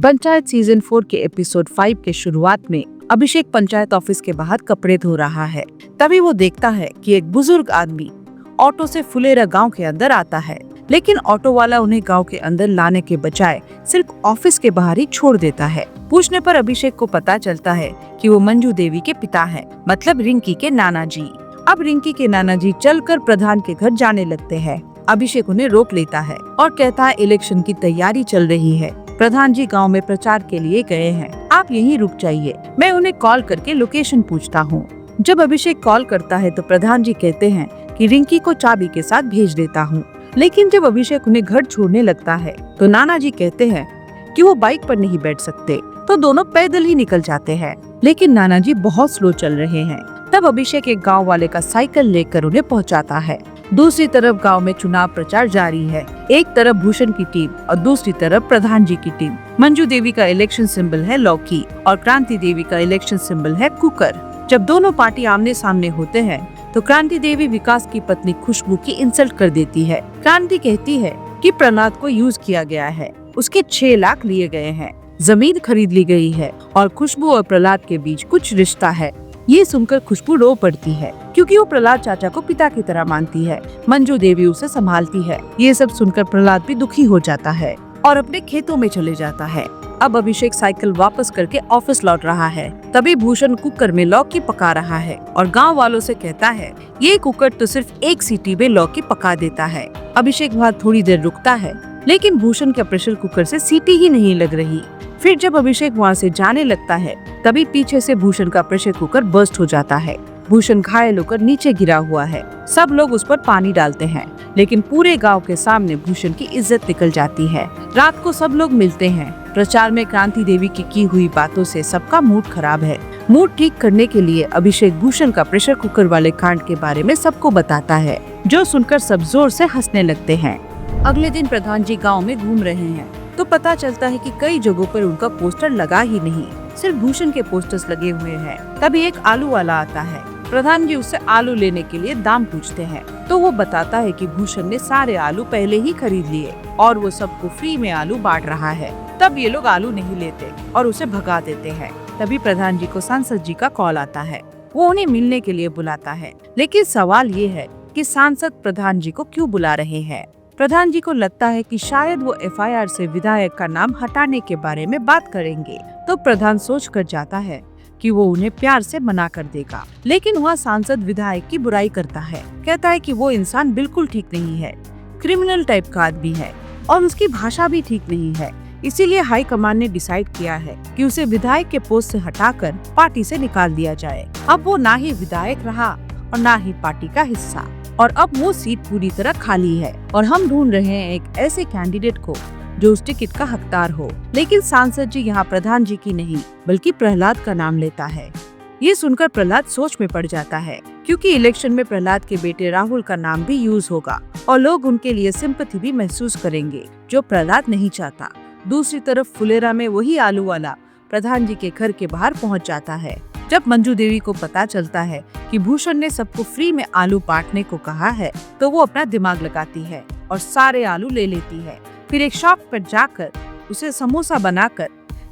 Panchayat season 4 के episode 5 के शुरुआत में अभिषेक पंचायत ऑफिस के बाहर कपड़े धो रहा है। तभी वो देखता है कि एक बुजुर्ग आदमी ऑटो से फुलेरा गांव के अंदर आता है, लेकिन ऑटो वाला उन्हें गांव के अंदर लाने के बजाय सिर्फ ऑफिस के बाहर ही छोड़ देता है। पूछने पर अभिषेक को पता चलता है कि वो मंजू देवी के पिता हैं, मतलब रिंकी के नाना जी। अब रिंकी के नाना जी चलकर प्रधान के घर जाने लगते हैं। अभिषेक उन्हें रोक लेता है और कहता है इलेक्शन की तैयारी चल रही है, प्रधान जी गांव में प्रचार के लिए गए हैं, आप यहीं रुक जाइए, मैं उन्हें कॉल करके लोकेशन पूछता हूँ। जब अभिषेक कॉल करता है तो प्रधान जी कहते हैं कि रिंकी को चाबी के साथ भेज देता हूँ। लेकिन जब अभिषेक उन्हें घर छोड़ने लगता है तो नाना जी कहते हैं कि वो बाइक पर नहीं बैठ सकते, तो दोनों पैदल ही निकल जाते हैं। लेकिन नाना जी बहुत स्लो चल रहे हैं। तब अभिषेक एक गांव वाले का साइकिल लेकर उन्हें पहुंचाता है। दूसरी तरफ गांव में चुनाव प्रचार जारी है। एक तरफ भूषण की टीम और दूसरी तरफ प्रधान जी की टीम। मंजू देवी का इलेक्शन सिंबल है लौकी और क्रांति देवी का इलेक्शन सिंबल है कुकर। जब दोनों पार्टी आमने सामने होते हैं तो क्रांति देवी विकास की पत्नी खुशबू की इंसल्ट कर देती है। क्रांति कहती है कि प्रहलाद को यूज किया गया है, उसके 6 लाख लिए गए हैं, जमीन खरीद ली गई है और खुशबू और प्रहलाद के बीच कुछ रिश्ता है। ये सुनकर खुशबू रो पड़ती है क्योंकि वो प्रहलाद चाचा को पिता की तरह मानती है। मंजू देवी उसे संभालती है। ये सब सुनकर प्रहलाद भी दुखी हो जाता है और अपने खेतों में चले जाता है। अब अभिषेक साइकिल वापस करके ऑफिस लौट रहा है। तभी भूषण कुकर में लौकी पका रहा है और गांव वालों से कहता है ये कुकर तो सिर्फ 1 सीटी में लौकी पका देता है। अभिषेक वहाँ थोड़ी देर रुकता है, लेकिन भूषण के प्रेशर कुकर से सीटी ही नहीं लग रही। फिर जब अभिषेक वहाँ से जाने लगता है तभी पीछे से भूषण का प्रेशर कुकर बर्स्ट हो जाता है। भूषण घायल होकर नीचे गिरा हुआ है। सब लोग उस पर पानी डालते हैं, लेकिन पूरे गांव के सामने भूषण की इज्जत निकल जाती है। रात को सब लोग मिलते हैं। प्रचार में क्रांति देवी की हुई बातों से सबका मूड खराब है। मूड ठीक करने के लिए अभिषेक भूषण का प्रेशर कुकर वाले कांड के बारे में सबको बताता है, जो सुनकर सब जोर से हंसने लगते हैं। अगले दिन प्रधान जी गाँव में घूम रहे हैं तो पता चलता है कि कई जगहों पर उनका पोस्टर लगा ही नहीं, सिर्फ भूषण के पोस्टर्स लगे हुए हैं। तभी एक आलू वाला आता है। प्रधान जी उससे आलू लेने के लिए दाम पूछते हैं तो वो बताता है कि भूषण ने सारे आलू पहले ही खरीद लिए और वो सबको फ्री में आलू बांट रहा है। तब ये लोग आलू नहीं लेते और उसे भगा देते हैं। तभी प्रधान जी को सांसद जी का कॉल आता है। वो उन्हें मिलने के लिए बुलाता है, लेकिन सवाल ये है कि सांसद प्रधान जी को क्यों बुला रहे हैं। प्रधान जी को लगता है कि शायद वो एफआईआर से विधायक का नाम हटाने के बारे में बात करेंगे, तो प्रधान सोच कर जाता है कि वो उन्हें प्यार से मना कर देगा। लेकिन वह सांसद विधायक की बुराई करता है, कहता है कि वो इंसान बिल्कुल ठीक नहीं है, क्रिमिनल टाइप का आदमी है और उसकी भाषा भी ठीक नहीं है। इसीलिए हाई कमान ने डिसाइड किया है कि उसे विधायक के पोस्ट से हटाकर पार्टी से निकाल दिया जाए। अब वो ना ही विधायक रहा और ना ही पार्टी का हिस्सा, और अब वो सीट पूरी तरह खाली है और हम ढूंढ रहे हैं एक ऐसे कैंडिडेट को जो उस टिकट का हकदार हो। लेकिन सांसद जी यहाँ प्रधान जी की नहीं बल्कि प्रहलाद का नाम लेता है। ये सुनकर प्रहलाद सोच में पड़ जाता है, क्योंकि इलेक्शन में प्रहलाद के बेटे राहुल का नाम भी यूज होगा और लोग उनके लिए सिंपैथी भी महसूस करेंगे, जो प्रहलाद नहीं चाहता। दूसरी तरफ फुलेरा में वही आलू वाला प्रधान जी के घर के बाहर पहुँच जाता है। जब मंजू देवी को पता चलता है कि भूषण ने सबको फ्री में आलू बांटने को कहा है तो वो अपना दिमाग लगाती है और सारे आलू ले लेती है। फिर एक शॉप पर जाकर उसे समोसा बनाकर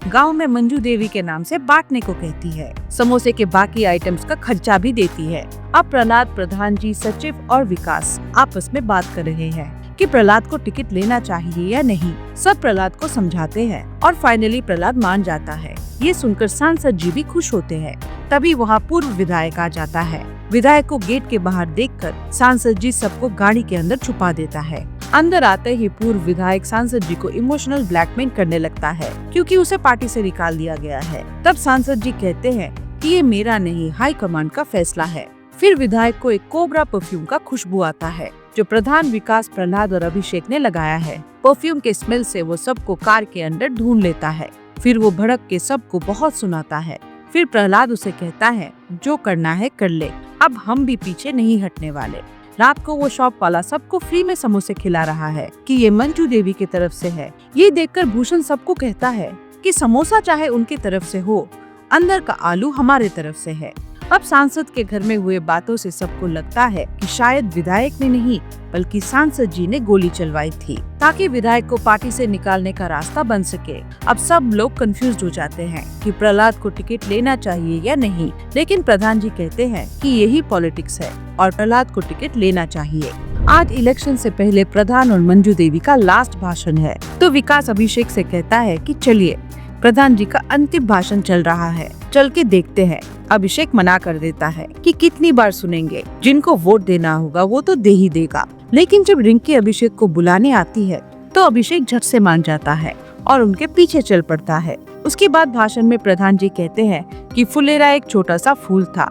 गांव में मंजू देवी के नाम से बांटने को कहती है। समोसे के बाकी आइटम्स का खर्चा भी देती है। अब प्रहलाद, प्रधान जी, सचिव और विकास आपस में बात कर रहे हैं कि प्रहलाद को टिकट लेना चाहिए या नहीं। सब प्रहलाद को समझाते हैं और फाइनली प्रहलाद मान जाता है। ये सुनकर सांसद जी भी खुश होते हैं। तभी वहाँ पूर्व विधायक आ जाता है। विधायक को गेट के बाहर देखकर सांसद जी सबको गाड़ी के अंदर छुपा देता है। अंदर आते ही पूर्व विधायक सांसद जी को इमोशनल ब्लैकमेल करने लगता है, क्योंकि उसे पार्टी से निकाल दिया गया है। तब सांसद जी कहते हैं कि ये मेरा नहीं, हाई कमांड का फैसला है। फिर विधायक को एक कोबरा परफ्यूम का खुशबू आता है, जो प्रधान, विकास, प्रहलाद और अभिषेक ने लगाया है। परफ्यूम के स्मेल से वो सबको कार के अंदर ढूंढ लेता है। फिर वो भड़क के सबको बहुत सुनाता है। फिर प्रहलाद उसे कहता है जो करना है कर ले, अब हम भी पीछे नहीं हटने वाले। रात को वो शॉप वाला सबको फ्री में समोसे खिला रहा है कि ये मंजू देवी की तरफ से है। ये देखकर भूषण सबको कहता है कि समोसा चाहे उनकी तरफ से हो, अंदर का आलू हमारे तरफ से है। अब सांसद के घर में हुए बातों से सबको लगता है कि शायद विधायक ने नहीं बल्कि सांसद जी ने गोली चलवाई थी ताकि विधायक को पार्टी से निकालने का रास्ता बन सके। अब सब लोग कंफ्यूज हो जाते हैं कि प्रहलाद को टिकट लेना चाहिए या नहीं, लेकिन प्रधान जी कहते हैं कि यही पॉलिटिक्स है और प्रहलाद को टिकट लेना चाहिए। आज इलेक्शन से पहले प्रधान और मंजू देवी का लास्ट भाषण है, तो विकास अभिषेक से कहता है कि चलिए प्रधान जी का अंतिम भाषण चल रहा है, चल के देखते हैं। अभिषेक मना कर देता है कि कितनी बार सुनेंगे, जिनको वोट देना होगा वो तो दे ही देगा। लेकिन जब रिंकी अभिषेक को बुलाने आती है तो अभिषेक झट से मान जाता है और उनके पीछे चल पड़ता है। उसके बाद भाषण में प्रधान जी कहते हैं कि फुलेरा एक छोटा सा फूल था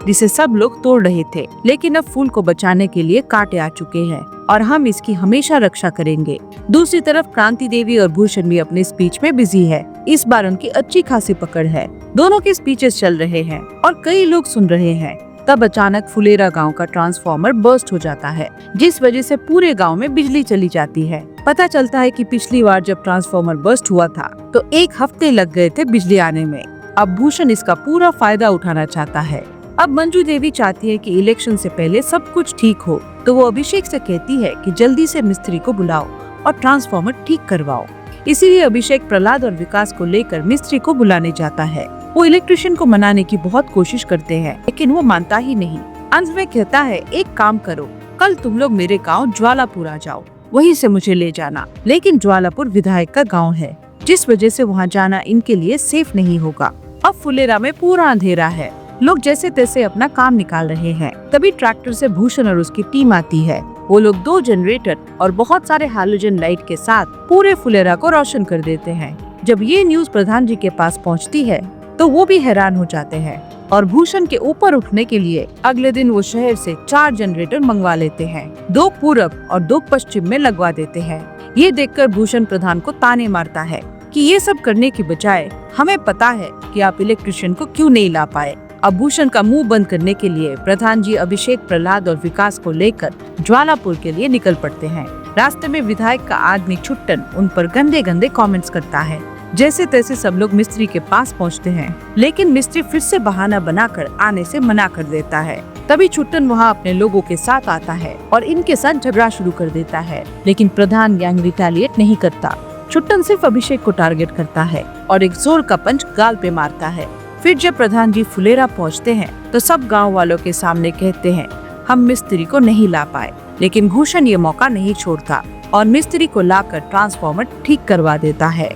जिसे सब लोग तोड़ रहे थे, लेकिन अब फूल को बचाने के लिए कांटे आ चुके हैं और हम इसकी हमेशा रक्षा करेंगे। दूसरी तरफ क्रांति देवी और भूषण भी अपने स्पीच में बिजी है। इस बार उनकी अच्छी खासी पकड़ है, दोनों के स्पीचेस चल रहे हैं और कई लोग सुन रहे हैं। तब अचानक फुलेरा गांव का ट्रांसफार्मर बर्स्ट हो जाता है, जिस वजह से पूरे गांव में बिजली चली जाती है। पता चलता है कि पिछली बार जब ट्रांसफार्मर बर्स्ट हुआ था तो 1 हफ्ते लग गए थे बिजली आने में। अब भूषण इसका पूरा फायदा उठाना चाहता है। अब मंजू देवी चाहती है कि इलेक्शन से पहले सब कुछ ठीक हो, तो वो अभिषेक से कहती है कि जल्दी से मिस्त्री को बुलाओ और ट्रांसफार्मर ठीक करवाओ। इसीलिए अभिषेक प्रहलाद और विकास को लेकर मिस्त्री को बुलाने जाता है। वो इलेक्ट्रिशियन को मनाने की बहुत कोशिश करते हैं, लेकिन वो मानता ही नहीं। अंत में कहता है, एक काम करो, कल तुम लोग मेरे गाँव ज्वालापुर आ जाओ, वहीं से मुझे ले जाना। लेकिन ज्वालापुर विधायक का गाँव है, जिस वजह से वहाँ जाना इनके लिए सेफ नहीं होगा। अब फुलेरा में पूरा अंधेरा है, लोग जैसे तैसे अपना काम निकाल रहे हैं। तभी ट्रैक्टर से भूषण और उसकी टीम आती है। वो लोग 2 जनरेटर और बहुत सारे हैलोजन लाइट के साथ पूरे फुलेरा को रोशन कर देते हैं। जब ये न्यूज प्रधान जी के पास पहुंचती है तो वो भी हैरान हो जाते हैं और भूषण के ऊपर उठने के लिए अगले दिन वो शहर से 4 जनरेटर मंगवा लेते हैं। 2 पूरब और 2 पश्चिम में लगवा देते हैं। ये देखकर भूषण प्रधान को ताने मारता है कि ये सब करने की बजाय हमें पता है कि आप इलेक्ट्रिशियन को क्यों नहीं ला पाए। अब भूषण का मुंह बंद करने के लिए प्रधान जी अभिषेक, प्रहलाद और विकास को लेकर ज्वालापुर के लिए निकल पड़ते हैं। रास्ते में विधायक का आदमी छुट्टन उन पर गंदे गंदे कमेंट्स करता है। जैसे तैसे सब लोग मिस्त्री के पास पहुंचते हैं, लेकिन मिस्त्री फिर से बहाना बनाकर आने से मना कर देता है। तभी छुट्टन वहां अपने लोगों के साथ आता है और इनके साथ झगड़ा शुरू कर देता है, लेकिन प्रधान गैंग रिटेलिएट नहीं करता। छुट्टन सिर्फ अभिषेक को टारगेट करता है और एक जोर का पंच गाल पे मारता है। फिर जब प्रधान जी फुलेरा पहुंचते हैं तो सब गांव वालों के सामने कहते हैं, हम मिस्त्री को नहीं ला पाए। लेकिन भूषण ये मौका नहीं छोड़ता और मिस्त्री को लाकर ट्रांसफार्मर ठीक करवा देता है।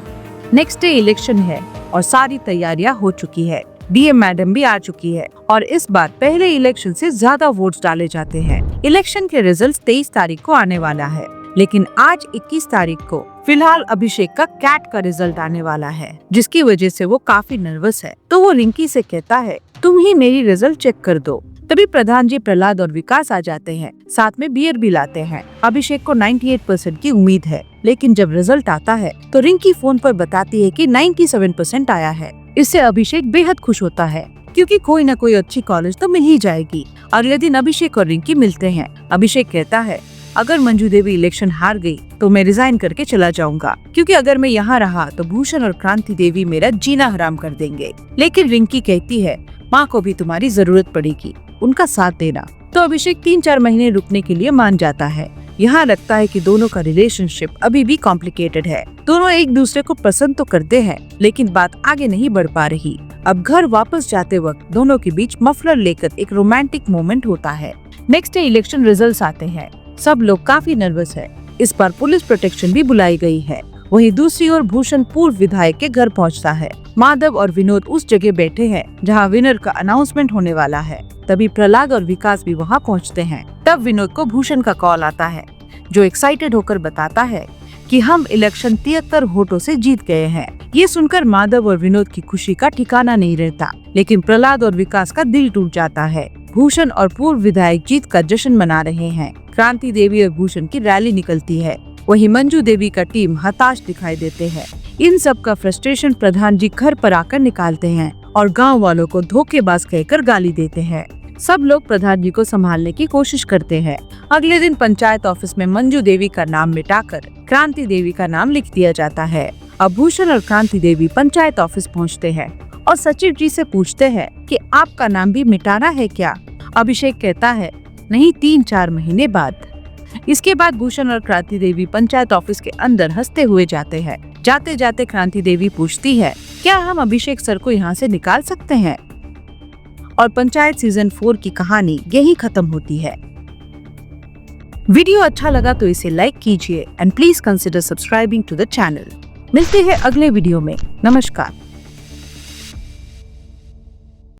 नेक्स्ट डे इलेक्शन है और सारी तैयारियां हो चुकी है। डीएम मैडम भी आ चुकी है और इस बार पहले इलेक्शन से ज्यादा वोट्स डाले जाते हैं। इलेक्शन के रिजल्ट 23 तारीख को आने वाला है, लेकिन आज 21 तारीख को फिलहाल अभिषेक का कैट का रिजल्ट आने वाला है, जिसकी वजह से वो काफी नर्वस है। तो वो रिंकी से कहता है, तुम ही मेरी रिजल्ट चेक कर दो। तभी प्रधान जी, प्रहलाद और विकास आ जाते हैं, साथ में बियर भी लाते हैं। अभिषेक को 98% की उम्मीद है, लेकिन जब रिजल्ट आता है तो रिंकी फोन पर बताती है कि 97% आया है। इससे अभिषेक बेहद खुश होता है, क्योंकि कोई न कोई अच्छी कॉलेज तो मिल ही जाएगी। अगले दिन अभिषेक और रिंकी मिलते हैं। अभिषेक कहता है, अगर मंजू देवी इलेक्शन हार गई तो मैं रिजाइन करके चला जाऊंगा, क्योंकि अगर मैं यहाँ रहा तो भूषण और क्रांति देवी मेरा जीना हराम कर देंगे। लेकिन रिंकी कहती है, माँ को भी तुम्हारी जरूरत पड़ेगी, उनका साथ देना। तो अभिषेक 3-4 महीने रुकने के लिए मान जाता है। यहाँ लगता है कि दोनों का रिलेशनशिप अभी भी कॉम्प्लिकेटेड है। दोनों एक दूसरे को पसंद तो करते हैं, लेकिन बात आगे नहीं बढ़ पा रही। अब घर वापस जाते वक्त दोनों के बीच मफलर लेकर एक रोमांटिक मोमेंट होता है। नेक्स्ट डे इलेक्शन रिजल्ट्स आते हैं। सब लोग काफी नर्वस है। इस बार पुलिस प्रोटेक्शन भी बुलाई गई है। वहीं दूसरी ओर भूषण पूर्व विधायक के घर पहुंचता है। माधव और विनोद उस जगह बैठे हैं जहां विनर का अनाउंसमेंट होने वाला है। तभी प्रहलाद और विकास भी वहां पहुंचते हैं। तब विनोद को भूषण का कॉल आता है, जो एक्साइटेड होकर बताता है कि हम इलेक्शन 73 वोटों से जीत गए हैं। ये सुनकर माधव और विनोद की खुशी का ठिकाना नहीं रहता, लेकिन प्रहलाद और विकास का दिल टूट जाता है। भूषण और पूर्व विधायक जीत का जश्न मना रहे हैं। क्रांति देवी और भूषण की रैली निकलती है। वहीं मंजू देवी का टीम हताश दिखाई देते हैं। इन सब का फ्रस्ट्रेशन प्रधान जी घर पर आकर निकालते हैं और गांव वालों को धोखेबाज कहकर गाली देते हैं। सब लोग प्रधान जी को संभालने की कोशिश करते हैं। अगले दिन पंचायत ऑफिस में मंजू देवी का नाम मिटाकर क्रांति देवी का नाम लिख दिया जाता है। अब भूषण और क्रांति देवी पंचायत ऑफिस पहुंचते हैं और सचिव जी से पूछते हैं कि आपका नाम भी मिटाना है क्या। अभिषेक कहता है नहीं, 3-4 महीने बाद। इसके बाद भूषण और क्रांति देवी पंचायत ऑफिस के अंदर हंसते हुए जाते हैं। जाते जाते क्रांति देवी पूछती है क्या हम अभिषेक सर को यहाँ से निकाल सकते हैं। और पंचायत सीजन 4 की कहानी यही खत्म होती है। वीडियो अच्छा लगा तो इसे लाइक कीजिए and please consider subscribing to the channel. मिलते हैं अगले वीडियो में। नमस्कार।